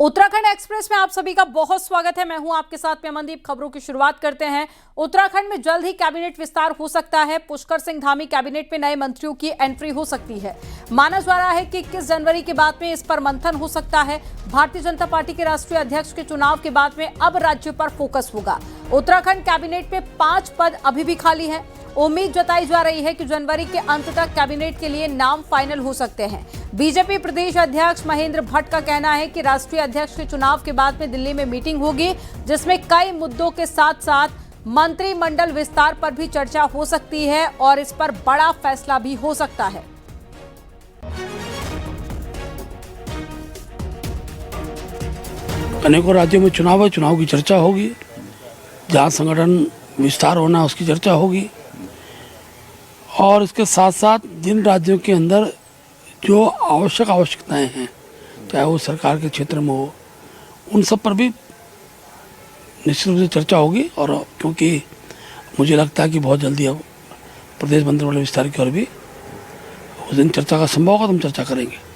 Uttarakhand express में आप सभी का बहुत स्वागत है। मैं हूं आपके साथ में अमनदीप। खबरों की शुरुआत करते हैं। उत्तराखंड में जल्द ही कैबिनेट विस्तार हो सकता है। पुष्कर सिंह धामी कैबिनेट में नए मंत्रियों की एंट्री हो सकती है। माना जा रहा है कि 21 जनवरी के बाद में इस पर मंथन हो सकता है। भारतीय जनता पार्टी के राष्ट्रीय अध्यक्ष के चुनाव के बाद में अब राज्य पर फोकस होगा। उत्तराखंड कैबिनेट में 5 पद अभी भी खाली है। उम्मीद जताई जा रही है कि जनवरी के अंत तक कैबिनेट के लिए नाम फाइनल हो सकते हैं। बीजेपी प्रदेश अध्यक्ष महेंद्र भट्ट का कहना है कि राष्ट्रीय अध्यक्ष के चुनाव के बाद में दिल्ली में मीटिंग होगी, जिसमें कई मुद्दों के साथ साथ मंत्रिमंडल विस्तार पर भी चर्चा हो सकती है और इस पर बड़ा फैसला भी हो सकता है। अनेकों राज्यों में चुनाव है, चुनाव की चर्चा होगी। जहां संगठन विस्तार होना उसकी चर्चा होगी और इसके साथ साथ जिन राज्यों के अंदर जो आवश्यकताएं हैं, चाहे वो सरकार के क्षेत्र में हो, उन सब पर भी निश्चित रूप से चर्चा होगी। और क्योंकि मुझे लगता है कि बहुत जल्दी अब प्रदेश मंत्रिमंडल विस्तार की ओर भी उस दिन चर्चा का संभव होगा तो हम चर्चा करेंगे।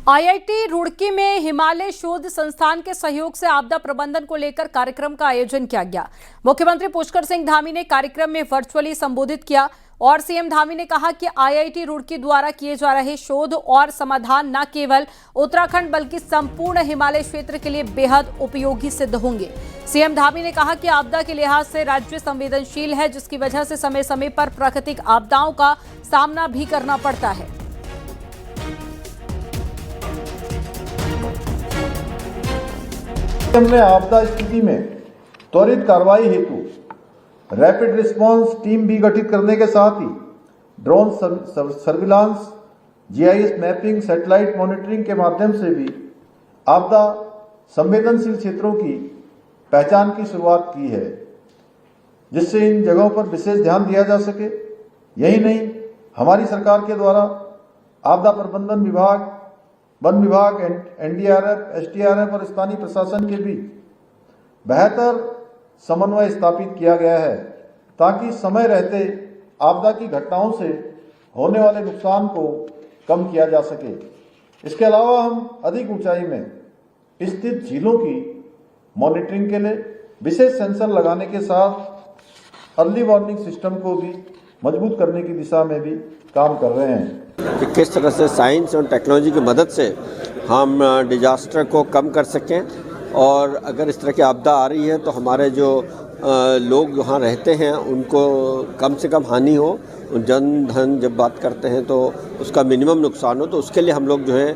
आईआईटी रुड़की में हिमालय शोध संस्थान के सहयोग से आपदा प्रबंधन को लेकर कार्यक्रम का आयोजन किया गया। मुख्यमंत्री पुष्कर सिंह धामी ने कार्यक्रम में वर्चुअली संबोधित किया और सीएम धामी ने कहा कि आईआईटी रुड़की द्वारा किए जा रहे शोध और समाधान न केवल उत्तराखंड बल्कि संपूर्ण हिमालय क्षेत्र के लिए बेहद उपयोगी सिद्ध होंगे। सीएम धामी ने कहा कि आपदा के लिहाज से राज्य संवेदनशील है, जिसकी वजह से समय समय पर प्राकृतिक आपदाओं का सामना भी करना पड़ता है। हमने आपदा स्थिति में त्वरित कार्रवाई हेतु रैपिड रिस्पांस टीम भी गठित करने के साथ ही drone surveillance, GIS mapping, satellite monitoring के माध्यम से भी आपदा संवेदनशील क्षेत्रों की पहचान की शुरुआत की है, जिससे इन जगहों पर विशेष ध्यान दिया जा सके। यही नहीं, हमारी सरकार के द्वारा आपदा प्रबंधन विभाग, वन विभाग, एनडीआरएफ, एसडीआरएफ और स्थानीय प्रशासन के बीच बेहतर समन्वय स्थापित किया गया है, ताकि समय रहते आपदा की घटनाओं से होने वाले नुकसान को कम किया जा सके। इसके अलावा हम अधिक ऊंचाई में स्थित झीलों की मॉनिटरिंग के लिए विशेष सेंसर लगाने के साथ अर्ली वार्निंग सिस्टम को भी मजबूत करने की दिशा में भी काम कर रहे हैं कि किस तरह से साइंस और टेक्नोलॉजी की मदद से हम डिजास्टर को कम कर सकें। और अगर इस तरह की आपदा आ रही है तो हमारे जो लोग वहाँ रहते हैं उनको कम से कम हानि हो, जन धन जब बात करते हैं तो उसका मिनिमम नुकसान हो। तो उसके लिए हम लोग जो है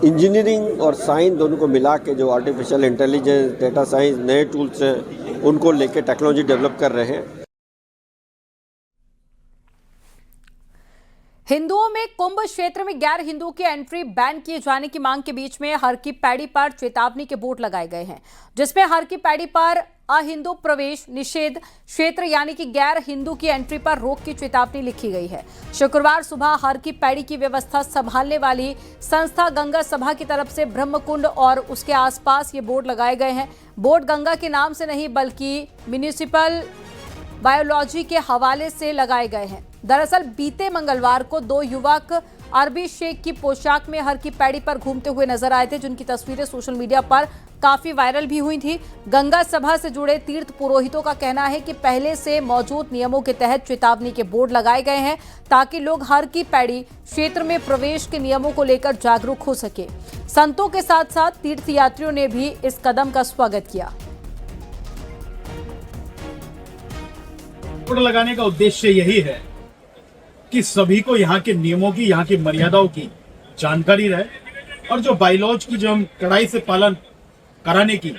इंजीनियरिंग और साइंस दोनों को मिला के जो आर्टिफिशियल इंटेलिजेंस, डेटा साइंस, नए टूल्स हैं उनको लेके टेक्नोलॉजी डेवलप कर रहे हैं। हिंदुओं में कुंभ क्षेत्र में गैर हिंदुओं की एंट्री बैन किए जाने की मांग के बीच में हर की पैड़ी पर चेतावनी के बोर्ड लगाए गए हैं, जिसमें हर की पैड़ी पर अहिंदू प्रवेश निषेध क्षेत्र यानी कि गैर हिंदू की एंट्री पर रोक की चेतावनी लिखी गई है। शुक्रवार सुबह हर की पैड़ी की व्यवस्था संभालने वाली संस्था गंगा सभा की तरफ से ब्रह्मकुंड और उसके आसपास ये बोर्ड लगाए गए हैं। बोर्ड गंगा के नाम से नहीं बल्कि म्यूनिसिपल बायोलॉजी के हवाले से लगाए गए हैं। दरअसल बीते मंगलवार को 2 युवक अरबी शेख की पोशाक में हर की पैड़ी पर घूमते हुए नजर आए थे, जिनकी तस्वीरें सोशल मीडिया पर काफी वायरल भी हुई थी। गंगा सभा से जुड़े तीर्थ पुरोहितों का कहना है कि पहले से मौजूद नियमों के तहत चेतावनी के बोर्ड लगाए गए हैं, ताकि लोग हर की पैड़ी क्षेत्र में प्रवेश के नियमों को लेकर जागरूक हो सके। संतों के साथ साथ तीर्थयात्रियों ने भी इस कदम का स्वागत किया। बोर्ड लगाने का उद्देश्य यही है कि सभी को यहाँ के नियमों की, यहाँ की मर्यादाओं की जानकारी रहे और जो बाइलॉज की जो हम कड़ाई से पालन कराने की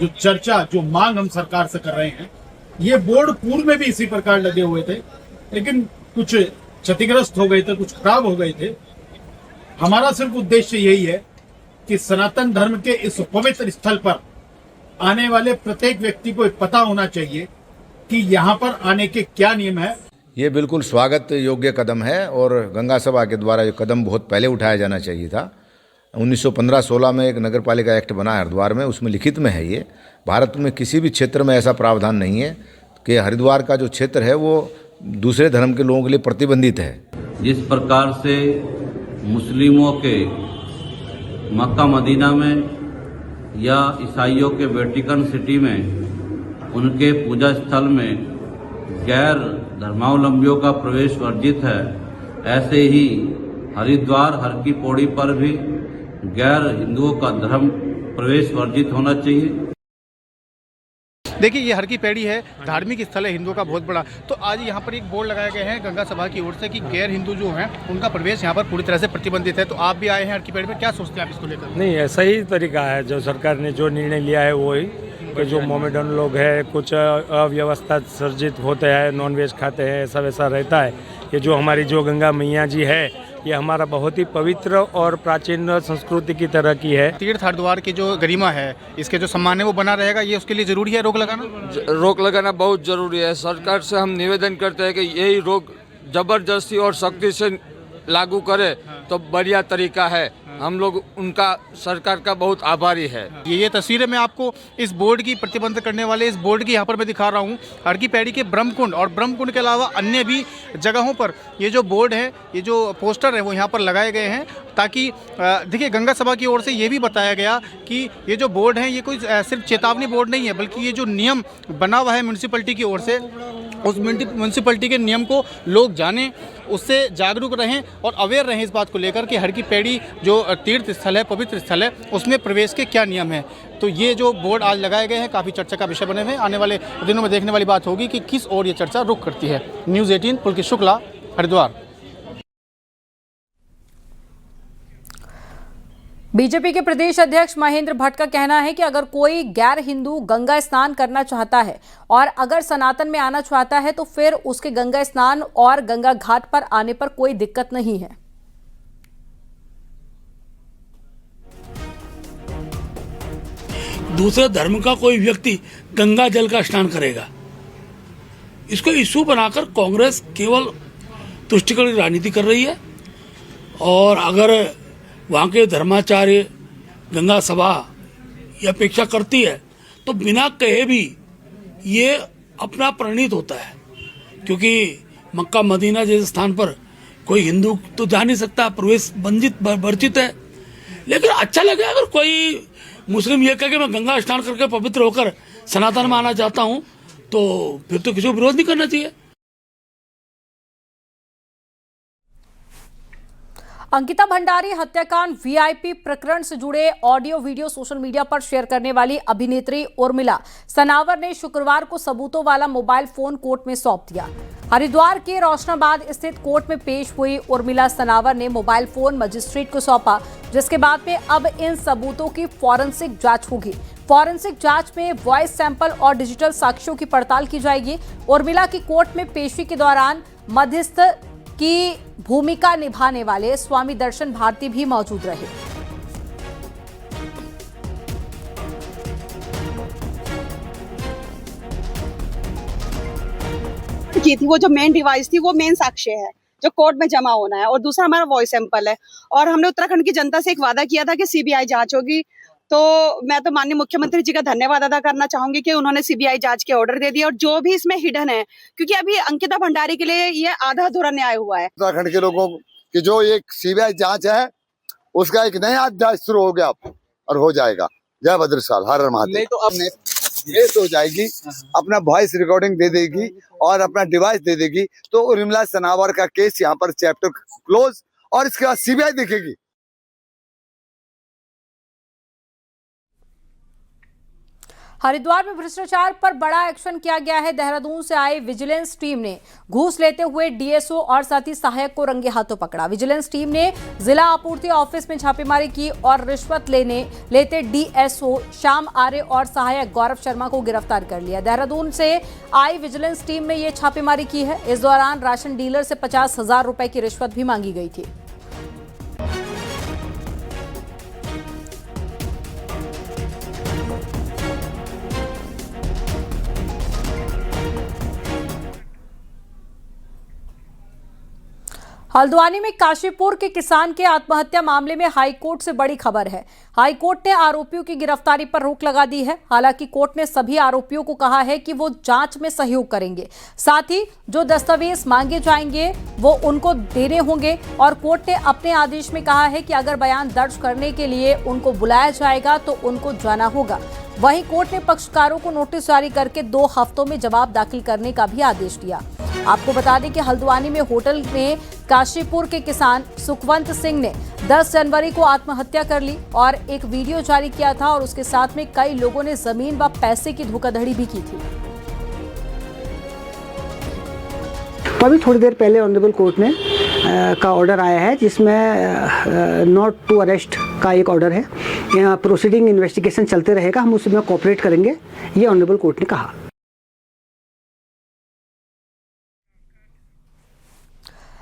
जो चर्चा, जो मांग हम सरकार से कर रहे हैं, ये बोर्ड पूर्व में भी इसी प्रकार लगे हुए थे, लेकिन कुछ क्षतिग्रस्त हो गए थे, कुछ खराब हो गए थे। हमारा सिर्फ उद्देश्य यही है कि सनातन धर्म के इस पवित्र स्थल पर आने वाले प्रत्येक व्यक्ति को पता होना चाहिए कि यहाँ पर आने के क्या नियम है। ये बिल्कुल स्वागत योग्य कदम है और गंगा सभा के द्वारा ये कदम बहुत पहले उठाया जाना चाहिए था। 1915-16 में एक नगर पालिका एक्ट बना है हरिद्वार में, उसमें लिखित में है ये। भारत में किसी भी क्षेत्र में ऐसा प्रावधान नहीं है कि हरिद्वार का जो क्षेत्र है वो दूसरे धर्म के लोगों के लिए प्रतिबंधित है। जिस प्रकार से मुस्लिमों के मक्का मदीना में या ईसाइयों के वेटिकन सिटी में उनके पूजा स्थल में गैर धर्मावलंबियों का प्रवेश वर्जित है, ऐसे ही हरिद्वार हर की पौड़ी पर भी गैर हिंदुओं का धर्म प्रवेश वर्जित होना चाहिए। देखिए, ये हर की पैड़ी है, धार्मिक स्थल है हिंदुओं का बहुत बड़ा। तो आज यहाँ पर एक बोर्ड लगाए गए हैं गंगा सभा की ओर से कि गैर हिंदू जो हैं उनका प्रवेश यहाँ पर पूरी तरह से प्रतिबंधित है। तो आप भी आए हैं हर की पैड़ी में, क्या सोचते हैं आप इसको लेकर? नहीं, ऐसा ही तरीका है जो सरकार ने जो निर्णय लिया है वही कि जो मोमेडन लोग हैं, कुछ अव्यवस्था सर्जित होते हैं, नॉनवेज खाते हैं, ऐसा वैसा रहता है। ये जो हमारी जो गंगा मैया जी है, ये हमारा बहुत ही पवित्र और प्राचीन संस्कृति की तरह की है। तीर्थ हरिद्वार की जो गरिमा है, इसके जो सम्मान है वो बना रहेगा, ये उसके लिए जरूरी है रोक लगाना? रोक लगाना बहुत जरूरी है। सरकार से हम निवेदन करते हैं कि यही रोक जबरदस्ती और सख्ती से लागू करे तो बढ़िया तरीका है। हम लोग उनका सरकार का बहुत आभारी है। ये तस्वीरें मैं आपको इस बोर्ड की प्रतिबंध करने वाले इस बोर्ड की यहाँ पर मैं दिखा रहा हूँ। हर की पैड़ी के ब्रह्मकुंड और ब्रह्मकुंड के अलावा अन्य भी जगहों पर ये जो बोर्ड है, ये जो पोस्टर है वो यहाँ पर लगाए गए हैं ताकि देखिए, गंगा सभा की ओर से ये भी बताया गया कि ये जो बोर्ड है ये कोई सिर्फ चेतावनी बोर्ड नहीं है, बल्कि ये जो नियम बना हुआ है म्यूनसिपैलिटी की ओर से, उस म्यूनसिपैलिटी के नियम को लोग जानें, उससे जागरूक रहें और अवेयर रहें इस बात को लेकर कि हर की पैड़ी जो तीर्थ स्थल है, पवित्र स्थल है, उसमें प्रवेश के क्या नियम हैं। तो ये जो बोर्ड आज लगाए गए हैं काफ़ी चर्चा का विषय बने हुए हैं। आने वाले दिनों में देखने वाली बात होगी कि किस ओर ये चर्चा रुख करती है। न्यूज़ 18 पुलकित शुक्ला, हरिद्वार। बीजेपी के प्रदेश अध्यक्ष महेंद्र भट्ट का कहना है कि अगर कोई गैर हिंदू गंगा स्नान करना चाहता है और अगर सनातन में आना चाहता है तो फिर उसके गंगा स्नान और गंगा घाट पर आने पर कोई दिक्कत नहीं है। दूसरे धर्म का कोई व्यक्ति गंगा जल का स्नान करेगा, इसको इशू बनाकर कांग्रेस केवल तुष्टिकरण की राजनीति कर रही है। और अगर वहाँ के धर्माचार्य गंगा सभा ये अपेक्षा करती है तो बिना कहे भी ये अपना प्रणीत होता है, क्योंकि मक्का मदीना जैसे स्थान पर कोई हिंदू तो जा नहीं सकता, प्रवेश वर्जित है। लेकिन अच्छा लगे अगर कोई मुस्लिम ये कहे कि मैं गंगा स्नान करके पवित्र होकर सनातन में आना चाहता हूँ, तो फिर तो किसी को विरोध नहीं करना चाहिए। अंकिता भंडारी हत्याकांड वीआईपी प्रकरण से जुड़े ऑडियो वीडियो सोशल मीडिया पर शेयर करने वाली अभिनेत्री उर्मिला सनावर ने शुक्रवार को सबूतों वाला मोबाइल फोन कोर्ट में सौंप दिया। हरिद्वार के रोशनाबाद स्थित कोर्ट में पेश हुई उर्मिला सनावर ने मोबाइल फोन मजिस्ट्रेट को सौंपा, जिसके बाद में अब इन सबूतों की फॉरेंसिक जांच होगी। फॉरेंसिक जांच में वॉइस सैंपल और डिजिटल साक्ष्यों की पड़ताल की जाएगी। उर्मिला की कोर्ट में पेशी के दौरान मध्यस्थ की भूमिका निभाने वाले स्वामी दर्शन भारती भी मौजूद रहे। की थी वो जो मेन डिवाइस थी, वो मेन साक्ष्य है जो कोर्ट में जमा होना है, और दूसरा हमारा वॉइस सैंपल है। और हमने उत्तराखंड की जनता से एक वादा किया था कि सीबीआई जांच होगी। तो मैं तो माननीय मुख्यमंत्री जी का धन्यवाद अदा करना चाहूंगी कि उन्होंने सीबीआई जांच के ऑर्डर दे दिया, और जो भी इसमें हिडन है, क्योंकि अभी अंकिता भंडारी के लिए ये आधा अधूरा न्याय हुआ है। उत्तराखंड के लोगों की जो एक सीबीआई जांच है, उसका एक नया अध्याय शुरू हो गया और हो जाएगा। जय भद्रकाल, हर हर महादेव। तो अब केस हो जाएगी, अपना वॉइस रिकॉर्डिंग दे देगी और अपना डिवाइस दे देगी, तो उर्मिला सनावर का केस यहाँ पर चैप्टर क्लोज, और इसके बाद सीबीआई देखेगी। हरिद्वार में भ्रष्टाचार पर बड़ा एक्शन किया गया है। देहरादून से आई विजिलेंस टीम ने घूस लेते हुए डीएसओ और साथ ही सहायक को रंगे हाथों पकड़ा। विजिलेंस टीम ने जिला आपूर्ति ऑफिस में छापेमारी की और रिश्वत लेते डीएसओ श्याम आर्य और सहायक गौरव शर्मा को गिरफ्तार कर लिया। देहरादून से आई विजिलेंस टीम ने ये छापेमारी की है। इस दौरान राशन डीलर से 50,000 रुपए की रिश्वत भी मांगी गई थी। हल्द्वानी में काशीपुर के किसान के आत्महत्या मामले में हाईकोर्ट से बड़ी खबर है। हाईकोर्ट ने आरोपियों की गिरफ्तारी पर रोक लगा दी है। हालांकि कोर्ट ने सभी आरोपियों को कहा है कि वो जांच में सहयोग करेंगे, साथ ही जो दस्तावेज मांगे जाएंगे वो उनको देने होंगे। और कोर्ट ने अपने आदेश में कहा है कि अगर बयान दर्ज करने के लिए उनको बुलाया जाएगा तो उनको जाना होगा। वहीं कोर्ट ने पक्षकारों को नोटिस जारी करके 2 हफ्तों में जवाब दाखिल करने का भी आदेश दिया। आपको बता दें कि हल्द्वानी में होटल में काशीपुर के किसान सुखवंत सिंह ने 10 जनवरी को आत्महत्या कर ली और एक वीडियो जारी किया था और उसके साथ में कई लोगों ने जमीन व पैसे की धोखाधड़ी भी की थी। अभी थोड़ी देर पहले ऑनरेबल कोर्ट ने का ऑर्डर आया है जिसमें नॉट टू अरेस्ट का एक ऑर्डर है। यहाँ प्रोसीडिंग इन्वेस्टिगेशन चलते रहेगा, हम उसमें कोऑपरेट करेंगे, ये ऑनरेबल कोर्ट ने कहा।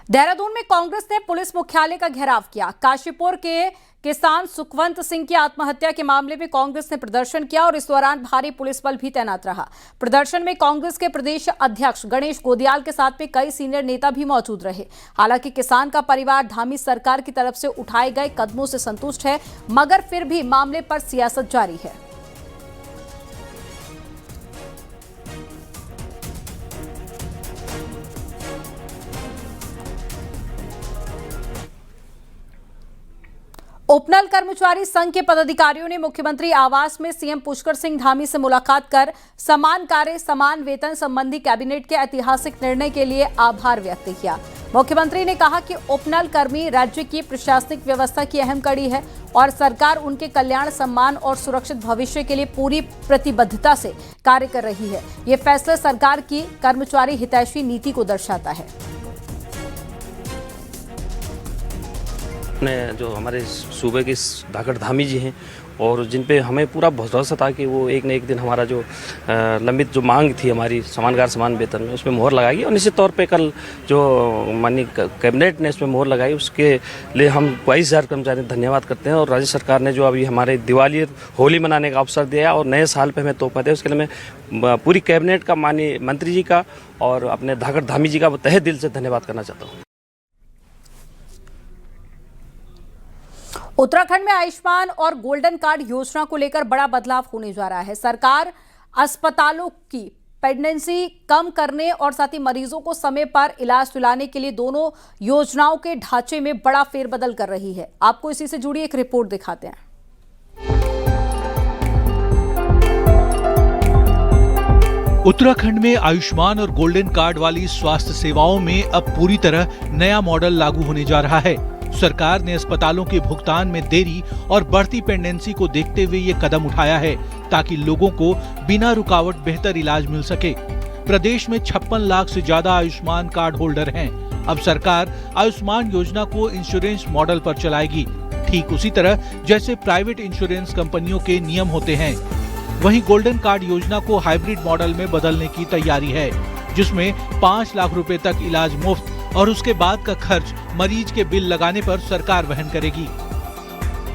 देहरादून में कांग्रेस ने पुलिस मुख्यालय का घेराव किया। काशीपुर के किसान सुखवंत सिंह की आत्महत्या के मामले में कांग्रेस ने प्रदर्शन किया और इस दौरान भारी पुलिस बल भी तैनात रहा। प्रदर्शन में कांग्रेस के प्रदेश अध्यक्ष गणेश गोदियाल के साथ में कई सीनियर नेता भी मौजूद रहे। हालांकि किसान का परिवार धामी सरकार की तरफ से उठाए गए कदमों से संतुष्ट है, मगर फिर भी मामले पर सियासत जारी है। उपनल कर्मचारी संघ के पदाधिकारियों ने मुख्यमंत्री आवास में सीएम पुष्कर सिंह धामी से मुलाकात कर समान कार्य समान वेतन संबंधी कैबिनेट के ऐतिहासिक निर्णय के लिए आभार व्यक्त किया। मुख्यमंत्री ने कहा कि उपनल कर्मी राज्य की प्रशासनिक व्यवस्था की अहम कड़ी है और सरकार उनके कल्याण, सम्मान और सुरक्षित भविष्य के लिए पूरी प्रतिबद्धता से कार्य कर रही है। ये फैसला सरकार की कर्मचारी हितैषी नीति को दर्शाता है। ने जो हमारे सूबे के धाकड़ धामी जी हैं और जिन पे हमें पूरा भरोसा था कि वो एक न एक दिन हमारा जो लंबित जो मांग थी हमारी समानकार समान वेतन में, उसमें मोहर लगाएगी। और निश्चित तौर पे कल जो माननीय कैबिनेट ने इसमें मोहर लगाई, उसके लिए हम 22,000 कर्मचारी धन्यवाद करते हैं। और राज्य सरकार ने जो अभी हमारे दिवाली होली मनाने का अवसर दिया और नए साल पर हमें तोहफा दिया, उसके लिए मैं पूरी कैबिनेट का, माननीय मंत्री जी का और अपने धाकड़ धामी जी का तहे दिल से धन्यवाद करना चाहता हूँ। उत्तराखंड में आयुष्मान और गोल्डन कार्ड योजना को लेकर बड़ा बदलाव होने जा रहा है। सरकार अस्पतालों की पेंडेंसी कम करने और साथ ही मरीजों को समय पर इलाज दिलाने के लिए दोनों योजनाओं के ढांचे में बड़ा फेरबदल कर रही है। आपको इसी से जुड़ी एक रिपोर्ट दिखाते हैं। उत्तराखंड में आयुष्मान और गोल्डन कार्ड वाली स्वास्थ्य सेवाओं में अब पूरी तरह नया मॉडल लागू होने जा रहा है। सरकार ने अस्पतालों के भुगतान में देरी और बढ़ती पेंडेंसी को देखते हुए ये कदम उठाया है ताकि लोगों को बिना रुकावट बेहतर इलाज मिल सके। प्रदेश में 56 लाख से ज्यादा आयुष्मान कार्ड होल्डर हैं। अब सरकार आयुष्मान योजना को इंश्योरेंस मॉडल पर चलाएगी, ठीक उसी तरह जैसे प्राइवेट इंश्योरेंस कंपनियों के नियम होते हैं। वहीं गोल्डन कार्ड योजना को हाइब्रिड मॉडल में बदलने की तैयारी है, जिसमें 5 लाख रुपए तक इलाज मुफ्त और उसके बाद का खर्च मरीज के बिल लगाने पर सरकार वहन करेगी।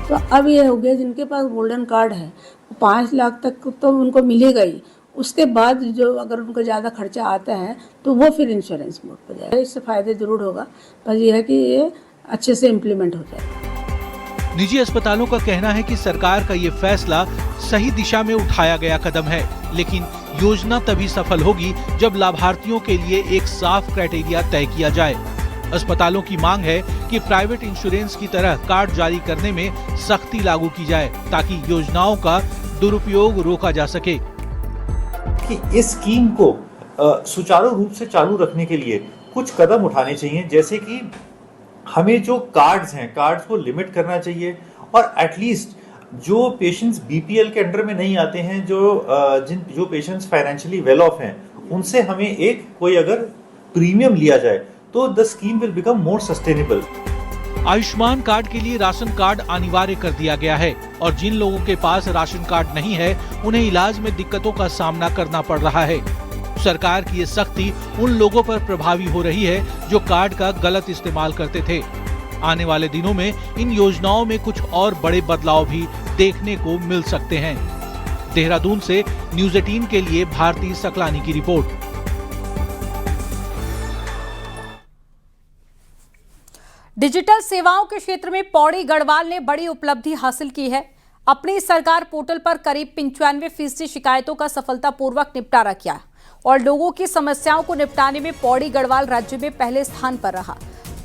तो अब ये हो गया, जिनके पास गोल्डन कार्ड है 5 लाख तक तो उनको मिलेगा ही। उसके बाद जो अगर उनको ज़्यादा खर्चा आता है तो वो फिर इंश्योरेंस मोड पर जाएगा। इससे फायदे जरूर होगा, पर यह है कि ये अच्छे से इम्प्लीमेंट हो जाएगा। निजी अस्पतालों का कहना है कि सरकार का ये फैसला सही दिशा में उठाया गया कदम है, लेकिन योजना तभी सफल होगी जब लाभार्थियों के लिए एक साफ क्राइटेरिया तय किया जाए। अस्पतालों की मांग है कि प्राइवेट इंश्योरेंस की तरह कार्ड जारी करने में सख्ती लागू की जाए ताकि योजनाओं का दुरुपयोग रोका जा सके। कि इस स्कीम को सुचारू रूप से चालू रखने के लिए कुछ कदम उठाने चाहिए, जैसे कि हमें जो कार्ड्स हैं, कार्ड्स को लिमिट करना चाहिए और एटलीस्ट जो पेशेंट्स बीपीएल के अंडर में नहीं आते हैं, जो पेशेंट्स फाइनेंशियली वेल ऑफ हैं, उनसे हमें एक कोई अगर प्रीमियम लिया जाए तो the scheme will become more sustainable. Ayushman card के लिए राशन कार्ड अनिवार्य कर दिया गया है और जिन लोगों के पास राशन कार्ड नहीं है उन्हें इलाज में दिक्कतों का सामना करना पड़ रहा है। सरकार की ये सख्ती उन लोगों पर प्रभावी हो रही है जो कार्ड का गलत इस्तेमाल करते थे। आने वाले दिनों में इन योजनाओं में कुछ और बड़े बदलाव भी देखने को मिल सकते हैं। देहरादून से न्यूज़ 18 के लिए भारती सकलानी की रिपोर्ट। डिजिटल सेवाओं के क्षेत्र में पौड़ी गढ़वाल ने बड़ी उपलब्धि हासिल की है। अपनी सरकार पोर्टल पर करीब 95% शिकायतों का सफलतापूर्वक निपटारा किया और लोगों की समस्याओं को निपटाने में पौड़ी गढ़वाल राज्य में पहले स्थान पर रहा।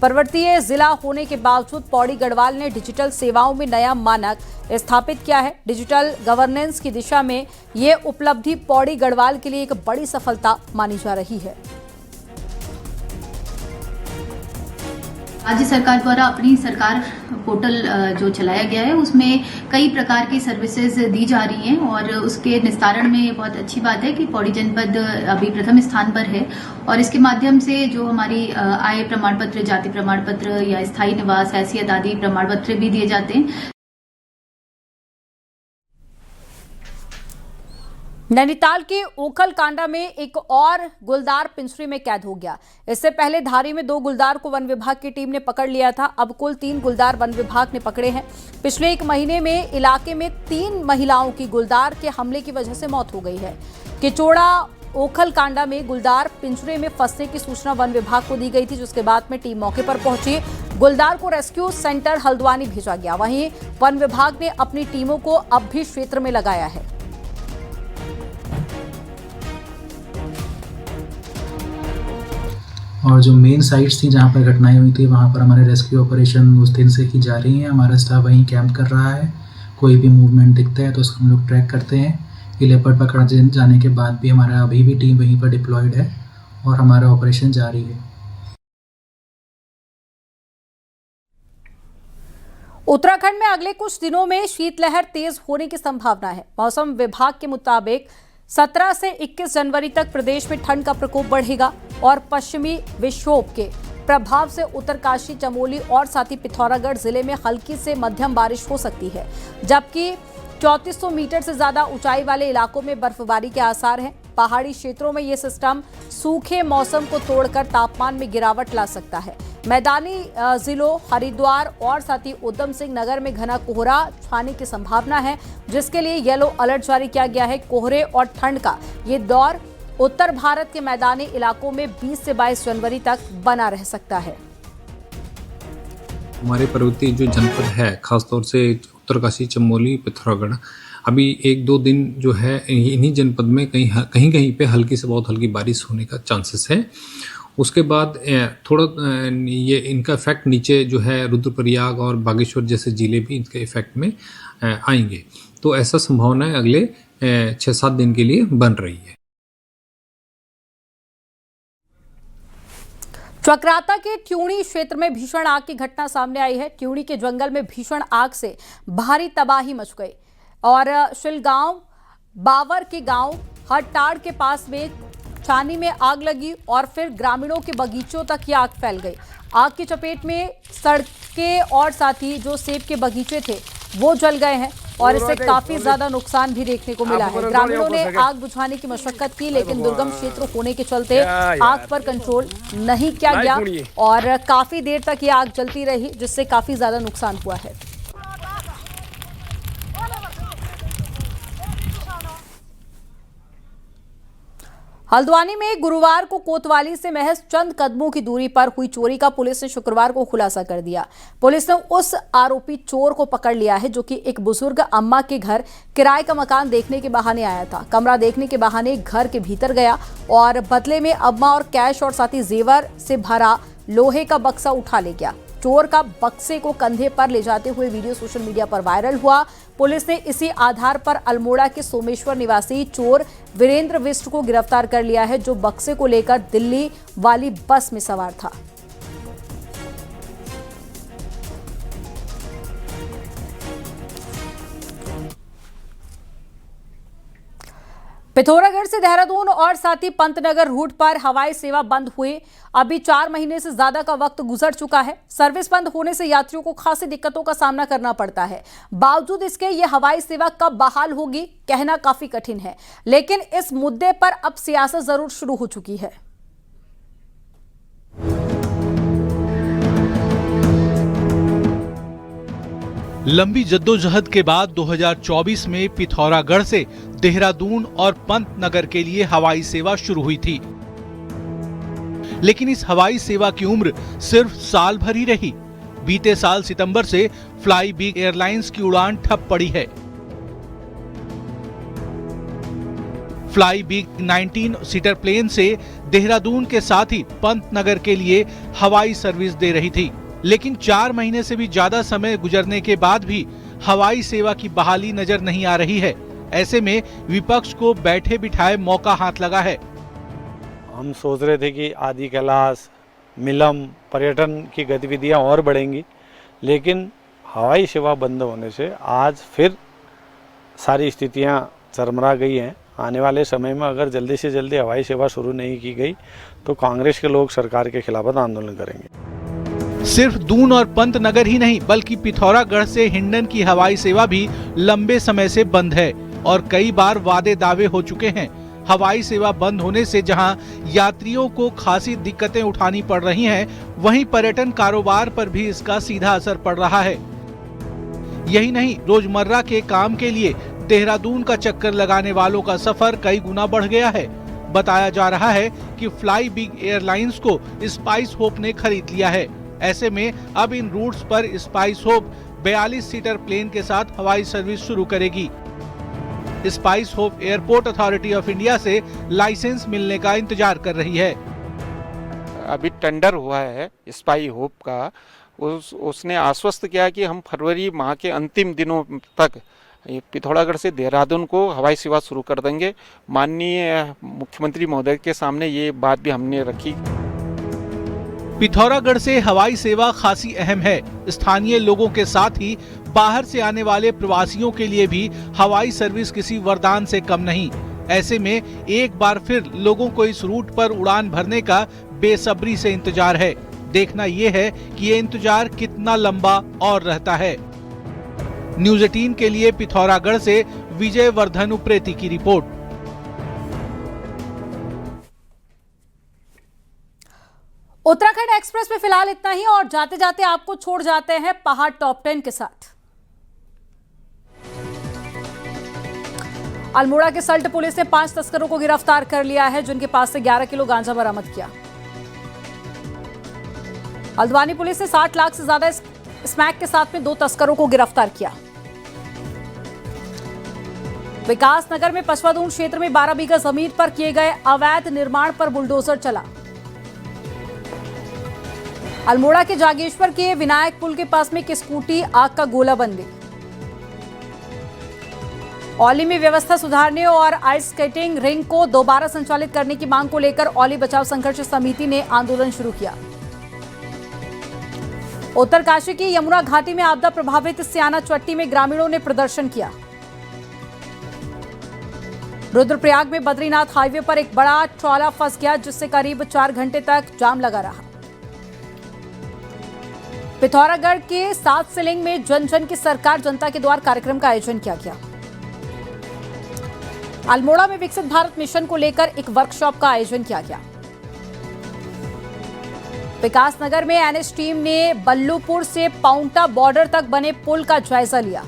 पर्वतीय जिला होने के बावजूद पौड़ी गढ़वाल ने डिजिटल सेवाओं में नया मानक स्थापित किया है। डिजिटल गवर्नेंस की दिशा में ये उपलब्धि पौड़ी गढ़वाल के लिए एक बड़ी सफलता मानी जा रही है। राज्य सरकार द्वारा अपनी सरकार पोर्टल जो चलाया गया है उसमें कई प्रकार की सर्विसेज दी जा रही हैं और उसके निस्तारण में बहुत अच्छी बात है कि पौड़ी जनपद अभी प्रथम स्थान पर है और इसके माध्यम से जो हमारी आय प्रमाण पत्र, जाति प्रमाण पत्र या स्थायी निवास, हैसियत आदि प्रमाण पत्र भी दिए जाते हैं। नैनीताल के ओखल कांडा में एक और गुलदार पिंजरे में कैद हो गया। इससे पहले धारी में 2 गुलदार को वन विभाग की टीम ने पकड़ लिया था। अब कुल 3 गुलदार वन विभाग ने पकड़े हैं। पिछले 1 महीने में इलाके में 3 महिलाओं की गुलदार के हमले की वजह से मौत हो गई है। किचोड़ा ओखल कांडा में गुलदार पिंजरे में फंसने की सूचना वन विभाग को दी गई थी, जिसके बाद में टीम मौके पर पहुंची। गुलदार को रेस्क्यू सेंटर हल्द्वानी भेजा गया। वहीं वन विभाग ने अपनी टीमों को अब भी क्षेत्र में लगाया है। और जो मेन साइट्स थी जहाँ पर घटनाएं हुई थी वहाँ पर हमारे रेस्क्यू ऑपरेशन उस दिन से की जा रही हैं। हमारा स्टाफ वहीं कैंप कर रहा है। कोई भी मूवमेंट दिखता है तो उसको हम लोग ट्रैक करते हैं। ये लेपर्ड पकड़ जाने के बाद भी हमारा अभी भी टीम वहीं पर डिप्लॉयड है और हमारा ऑपरेशन जारी है। उत्तराखंड में अगले कुछ दिनों में शीतलहर तेज होने की संभावना है। मौसम विभाग के मुताबिक 17 से 21 जनवरी तक प्रदेश में ठंड का प्रकोप बढ़ेगा और पश्चिमी विक्षोभ के प्रभाव से उत्तरकाशी, चमोली और साथ ही पिथौरागढ़ जिले में हल्की से मध्यम बारिश हो सकती है, जबकि 3400 मीटर से ज्यादा ऊंचाई वाले इलाकों में बर्फबारी के आसार हैं। पहाड़ी क्षेत्रों में ये सिस्टम सूखे मौसम को तोड़कर तापमान में गिरावट ला सकता है। मैदानी जिलों हरिद्वार और साथ ही उधम सिंह नगर में घना कोहरा छाने की संभावना है, जिसके लिए येलो अलर्ट जारी किया गया है। कोहरे और ठंड का ये दौर उत्तर भारत के मैदानी इलाकों में 20 से 22 जनवरी तक बना रह सकता है। हमारे पर्वतीय जो जनपद है, खासतौर से उत्तरकाशी, चमोली, पिथौरागढ़, अभी 1-2 दिन जो है इन्हीं जनपद में कहीं पे हल्की से बहुत हल्की बारिश होने का चांसेस है। उसके बाद थोड़ा ये इनका इफेक्ट नीचे जो है रुद्रप्रयाग और बागेश्वर जैसे जिले भी इनके इफेक्ट में आएंगे। तो ऐसा संभावना है अगले 6-7 दिन के लिए बन रही है। चक्राता के ट्यूणी क्षेत्र में भीषण आग की घटना सामने आई है। ट्यूणी के जंगल में भीषण आग से भारी तबाही मच गई और शिलगांव बावर के गांव हट्टाड़ के पास में छानी में आग लगी और फिर ग्रामीणों के बगीचों तक ये आग फैल गई। आग की चपेट में सड़कें और साथ ही जो सेब के बगीचे थे वो जल गए हैं और इससे काफी ज्यादा नुकसान भी देखने को मिला है। ग्रामीणों ने आग बुझाने की मशक्कत की, लेकिन दुर्गम क्षेत्र होने के चलते आग पर कंट्रोल नहीं किया गया और काफी देर तक ये आग जलती रही, जिससे काफी ज्यादा नुकसान हुआ है। हल्द्वानी में गुरुवार को कोतवाली से महज चंद कदमों की दूरी पर हुई चोरी का पुलिस ने शुक्रवार को खुलासा कर दिया। पुलिस ने उस आरोपी चोर को पकड़ लिया है जो कि एक बुजुर्ग अम्मा के घर किराए का मकान देखने के बहाने आया था। कमरा देखने के बहाने घर के भीतर गया और बदले में अम्मा और कैश और साथ ही जेवर से भरा लोहे का बक्सा उठा ले गया। चोर का बक्से को कंधे पर ले जाते हुए वीडियो सोशल मीडिया पर वायरल हुआ। पुलिस ने इसी आधार पर अल्मोड़ा के सोमेश्वर निवासी चोर वीरेंद्र विष्ट को गिरफ्तार कर लिया है, जो बक्से को लेकर दिल्ली वाली बस में सवार था। पिथौरागढ़ से देहरादून और साथ ही पंतनगर रूट पर हवाई सेवा बंद हुई। अभी 4 महीने से ज्यादा का वक्त गुजर चुका है। सर्विस बंद होने से यात्रियों को खासी दिक्कतों का सामना करना पड़ता है। बावजूद इसके ये हवाई सेवा कब बहाल होगी कहना काफी कठिन है, लेकिन इस मुद्दे पर अब सियासत जरूर शुरू हो चुकी है। लंबी जद्दोजहद के बाद 2024 में पिथौरागढ़ से देहरादून और पंतनगर के लिए हवाई सेवा शुरू हुई थी, लेकिन इस हवाई सेवा की उम्र सिर्फ साल भर ही रही। बीते साल सितंबर से फ्लाई बिग एयरलाइंस की उड़ान ठप पड़ी है। फ्लाई बिग 19 सीटर प्लेन से देहरादून के साथ ही पंतनगर के लिए हवाई सर्विस दे रही थी, लेकिन 4 महीने से भी ज्यादा समय गुजरने के बाद भी हवाई सेवा की बहाली नजर नहीं आ रही है। ऐसे में विपक्ष को बैठे बिठाए मौका हाथ लगा है। हम सोच रहे थे कि आदि कैलाश, मिलम, पर्यटन की गतिविधियां और बढ़ेंगी, लेकिन हवाई सेवा बंद होने से आज फिर सारी स्थितियां चरमरा गई हैं। आने वाले समय में अगर जल्दी से जल्दी हवाई सेवा शुरू नहीं की गई तो कांग्रेस के लोग सरकार के खिलाफ आंदोलन करेंगे। सिर्फ दून और पंतनगर ही नहीं बल्कि पिथौरागढ़ से हिंडन की हवाई सेवा भी लंबे समय से बंद है और कई बार वादे दावे हो चुके हैं। हवाई सेवा बंद होने से जहां यात्रियों को खासी दिक्कतें उठानी पड़ रही हैं, वहीं पर्यटन कारोबार पर भी इसका सीधा असर पड़ रहा है। यही नहीं, रोजमर्रा के काम के लिए देहरादून का चक्कर लगाने वालों का सफर कई गुना बढ़ गया है। बताया जा रहा है कि फ्लाई बिग एयरलाइंस को स्पाइस होप ने खरीद लिया है। ऐसे में अब इन रूट्स पर स्पाइस होप 42 सीटर प्लेन के साथ हवाई सर्विस शुरू करेगी। Spice hope airport authority of India से लाइसेंस मिलने का इंतजार कर रही है। अभी टेंडर हुआ है स्पाइस होप का, उसने आश्वस्त किया कि हम फरवरी माह के अंतिम दिनों तक पिथौरागढ़ से देहरादून को हवाई सेवा शुरू कर देंगे। माननीय मुख्यमंत्री महोदय के सामने ये बात भी हमने रखी। पिथौरागढ़ से हवाई सेवा खासी अहम है। स्थानीय लोगों के साथ ही बाहर से आने वाले प्रवासियों के लिए भी हवाई सर्विस किसी वरदान से कम नहीं। ऐसे में एक बार फिर लोगों को इस रूट पर उड़ान भरने का बेसब्री से इंतजार है। देखना ये है कि ये इंतजार कितना लंबा और रहता है। न्यूज़ 18 के लिए पिथौरागढ़ से विजय वर्धन उप्रेती की रिपोर्ट। उत्तराखंड एक्सप्रेस में फिलहाल इतना ही और जाते जाते आपको छोड़ जाते हैं पहाड़ टॉप 10 के साथ। अल्मोड़ा के सल्ट पुलिस ने 5 तस्करों को गिरफ्तार कर लिया है, जिनके पास से 11 किलो गांजा बरामद किया। हल्द्वानी पुलिस ने 60 लाख से ज्यादा स्मैक के साथ में 2 तस्करों को गिरफ्तार किया। विकासनगर में पचवादून क्षेत्र में 12 बीघा जमीन पर किए गए अवैध निर्माण पर बुलडोजर चला। अल्मोड़ा के जागेश्वर के विनायक पुल के पास में एक स्कूटी आग का गोला बन गई। औली में व्यवस्था सुधारने और आइस स्केटिंग रिंग को दोबारा संचालित करने की मांग को लेकर औली बचाव संघर्ष समिति ने आंदोलन शुरू किया। उत्तरकाशी की यमुना घाटी में आपदा प्रभावित सियाना चट्टी में ग्रामीणों ने प्रदर्शन किया। रुद्रप्रयाग में बद्रीनाथ हाईवे पर एक बड़ा ट्रॉला फंस गया, जिससे करीब 4 घंटे तक जाम लगा रहा। पिथौरागढ़ के 7 सिलिंग में जन जन की सरकार जनता के द्वार कार्यक्रम का आयोजन किया गया। अल्मोड़ा में विकसित भारत मिशन को लेकर एक वर्कशॉप का आयोजन किया गया। विकासनगर में एनएच टीम ने बल्लूपुर से पाउंटा बॉर्डर तक बने पुल का जायजा लिया।